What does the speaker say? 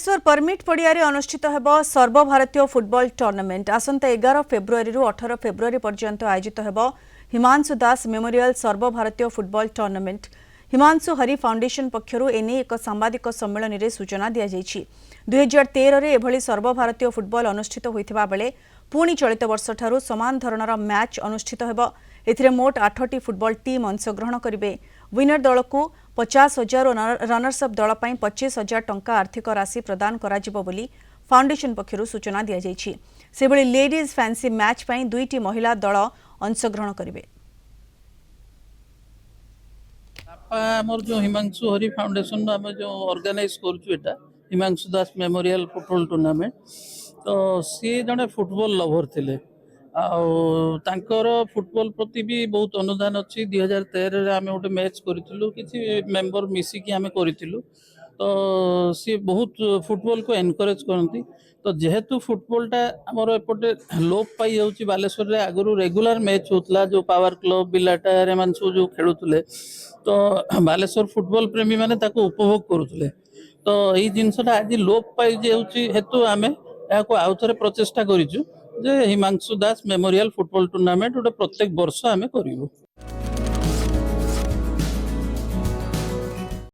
Baleshwar permit पड़ियारे अनुष्ठित हेब सर्वभारतीय फुटबॉल टूर्नामेंट आसंता 11 फेब्रुआरी 18 फेब्रुआरी पर्यंत आयोजित हेब हिमांशु दास मेमोरियल सर्वभारतीय football tournament. Himanshu Hari foundation पक्षरु एने एक सांबादिक सम्मेलन में सूचना दी जाइछि। 2013 रे एभली सर्वभारतीय फुटबॉल अनुष्ठित होइथिबा बेले पुणी चलित वर्ष ठारू समान धरणर मैच अनुष्ठित हेब। एथिरे मोट 8टी फुटबॉल टीम अंशग्रहण करिवे। विनर दल को 50,000 और रनर्स अप दल 25,000 टंका आर्थिक राशि प्रदान कराजिबो बोली फाउंडेशन पक्षरु सूचना दी जाइछि। सेबली लेडीज फैंसी मैच पई 2टी महिला दल अंशग्रहण करिवे। आमर जो हिमांशु हरि फाउंडेशन आम जो ऑर्गेनाइज करूँ एटा Himanshu Das memorial football tournament तो सी जड़े फुटबॉल लवर थिले आर फुटबॉल प्रति भी बहुत अनुदान अच्छी 2013 आम गोटे मैच करूँ किसी मेंबर मिसिकी आम करूँ तो सी बहुत फुटबॉल को एनकरेज करती तो जेहेतु फुटबॉलटा आमर एपटे लोप पाई जाऊँगी बालेश्वर में आगु रेगुलर मैच होता जो पावर क्लब बिलाटायर एम सब जो खेलुले तो बालेश्वर फुटबॉल प्रेमी मैंने उपभोग करुले तो यही जिनसा आज लोप पाई जाऊँगी हेतु आम यहाँ आउ थे प्रचेषा करूँ जे Himanshu Das memorial football tournament गोटे प्रत्येक वर्ष आम करूँ।